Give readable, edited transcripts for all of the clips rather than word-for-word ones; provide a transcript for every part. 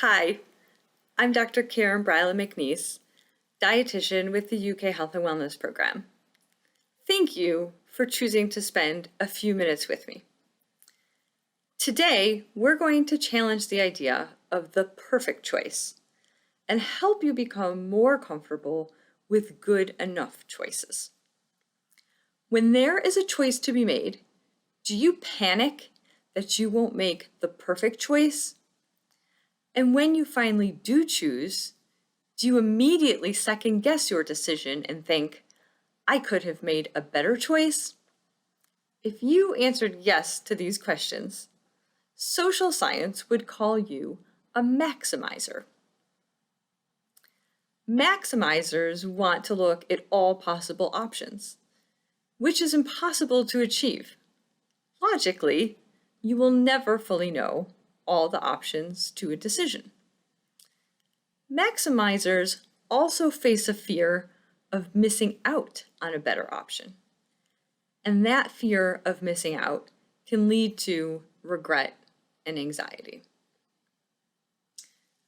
Hi, I'm Dr. Karen Bryla McNeese, dietitian with the UK Health and Wellness Program. Thank you for choosing to spend a few minutes with me. Today, we're going to challenge the idea of the perfect choice and help you become more comfortable with good enough choices. When there is a choice to be made, do you panic that you won't make the perfect choice? And when you finally do choose, do you immediately second guess your decision and think, I could have made a better choice? If you answered yes to these questions, social science would call you a maximizer. Maximizers want to look at all possible options, which is impossible to achieve. Logically, you will never fully know all the options to a decision. Maximizers also face a fear of missing out on a better option. And that fear of missing out can lead to regret and anxiety.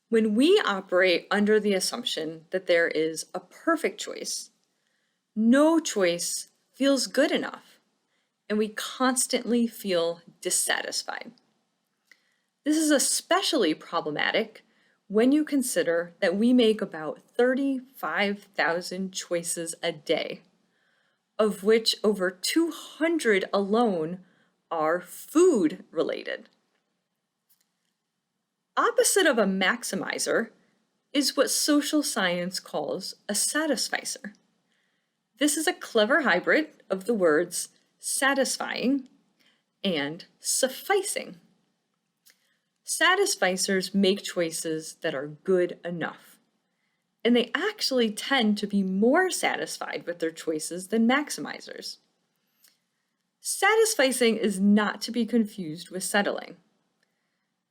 When we operate under the assumption that there is a perfect choice, no choice feels good enough, and we constantly feel dissatisfied. This is especially problematic when you consider that we make about 35,000 choices a day, of which over 200 alone are food related. Opposite of a maximizer is what social science calls a satisficer. This is a clever hybrid of the words satisfying and sufficing. Satisficers make choices that are good enough, and they actually tend to be more satisfied with their choices than maximizers. Satisficing is not to be confused with settling.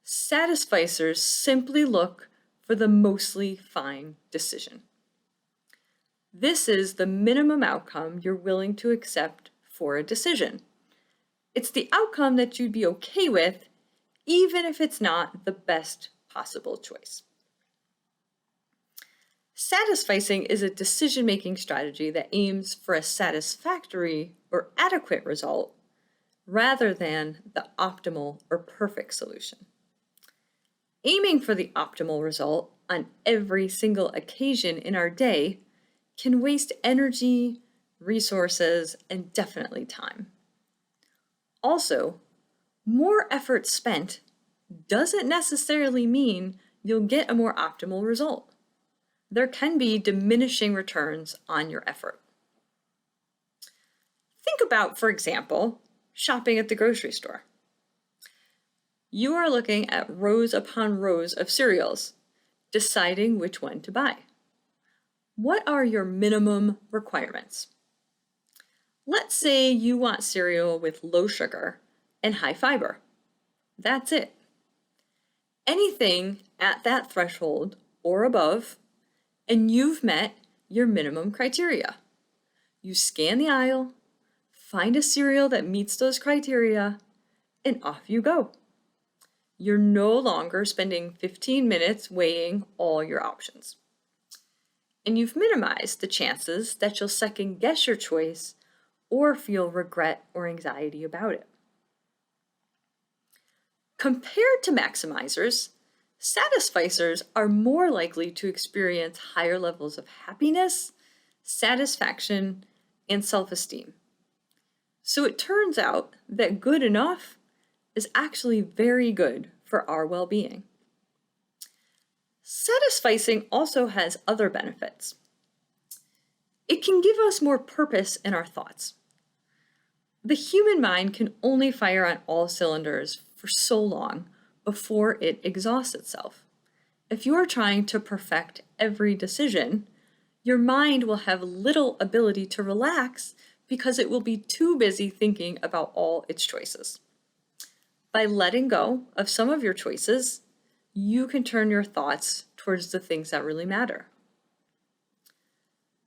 Satisficers simply look for the mostly fine decision. This is the minimum outcome you're willing to accept for a decision. It's the outcome that you'd be okay with even if it's not the best possible choice. Satisficing is a decision-making strategy that aims for a satisfactory or adequate result rather than the optimal or perfect solution. Aiming for the optimal result on every single occasion in our day can waste energy, resources, and definitely time. Also, more effort spent doesn't necessarily mean you'll get a more optimal result. There can be diminishing returns on your effort. Think about, for example, shopping at the grocery store. You are looking at rows upon rows of cereals, deciding which one to buy. What are your minimum requirements? Let's say you want cereal with low sugar and high fiber. That's it. Anything at that threshold or above, and you've met your minimum criteria. You scan the aisle, find a cereal that meets those criteria, and off you go. You're no longer spending 15 minutes weighing all your options. And you've minimized the chances that you'll second guess your choice or feel regret or anxiety about it. Compared to maximizers, satisficers are more likely to experience higher levels of happiness, satisfaction, and self-esteem. So it turns out that good enough is actually very good for our well-being. Satisficing also has other benefits. It can give us more purpose in our thoughts. The human mind can only fire on all cylinders for so long before it exhausts itself. If you are trying to perfect every decision, your mind will have little ability to relax because it will be too busy thinking about all its choices. By letting go of some of your choices, you can turn your thoughts towards the things that really matter.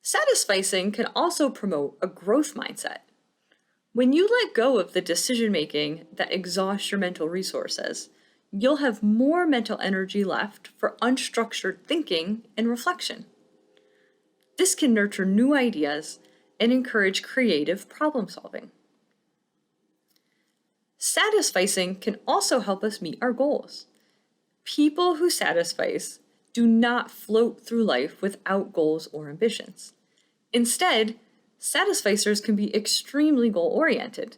Satisficing can also promote a growth mindset. When you let go of the decision-making that exhausts your mental resources, you'll have more mental energy left for unstructured thinking and reflection. This can nurture new ideas and encourage creative problem solving. Satisficing can also help us meet our goals. People who satisfice do not float through life without goals or ambitions. Instead, satisficers can be extremely goal-oriented.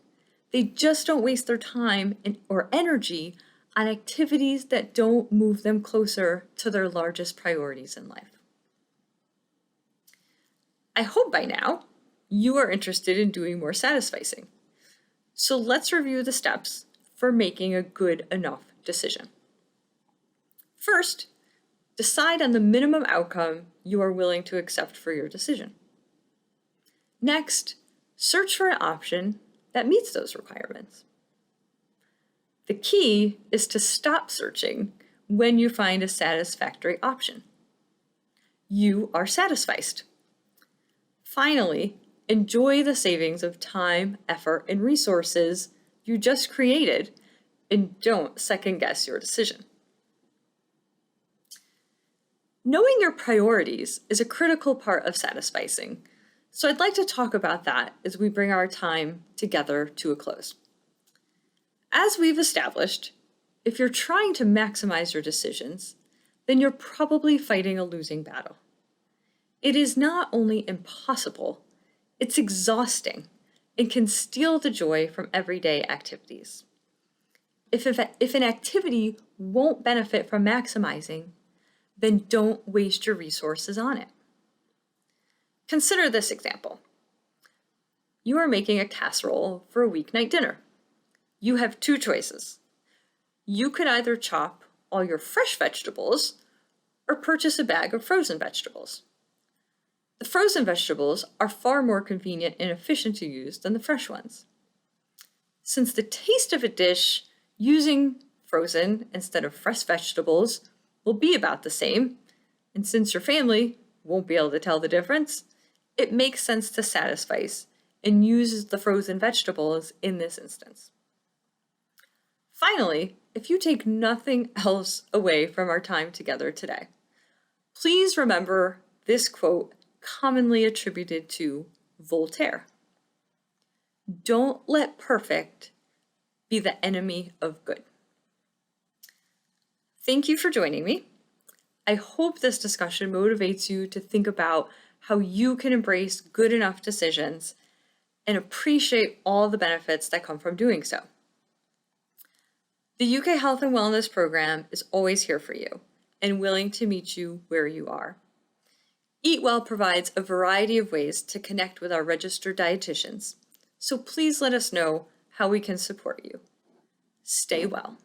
They just don't waste their time or energy on activities that don't move them closer to their largest priorities in life. I hope by now you are interested in doing more satisficing. So let's review the steps for making a good enough decision. First, decide on the minimum outcome you are willing to accept for your decision. Next, search for an option that meets those requirements. The key is to stop searching when you find a satisfactory option. You are satisficed. Finally, enjoy the savings of time, effort, and resources you just created, and don't second-guess your decision. Knowing your priorities is a critical part of satisficing, so I'd like to talk about that as we bring our time together to a close. As we've established, if you're trying to maximize your decisions, then you're probably fighting a losing battle. It is not only impossible, it's exhausting and can steal the joy from everyday activities. If an activity won't benefit from maximizing, then don't waste your resources on it. Consider this example. You are making a casserole for a weeknight dinner. You have two choices. You could either chop all your fresh vegetables or purchase a bag of frozen vegetables. The frozen vegetables are far more convenient and efficient to use than the fresh ones. Since the taste of a dish using frozen instead of fresh vegetables will be about the same, and since your family won't be able to tell the difference, it makes sense to satisfice and use the frozen vegetables in this instance. Finally, if you take nothing else away from our time together today, please remember this quote commonly attributed to Voltaire. Don't let perfect be the enemy of good. Thank you for joining me. I hope this discussion motivates you to think about how you can embrace good enough decisions and appreciate all the benefits that come from doing so. The UK Health and Wellness Program is always here for you and willing to meet you where you are. Eat Well provides a variety of ways to connect with our registered dietitians, so please let us know how we can support you. Stay well.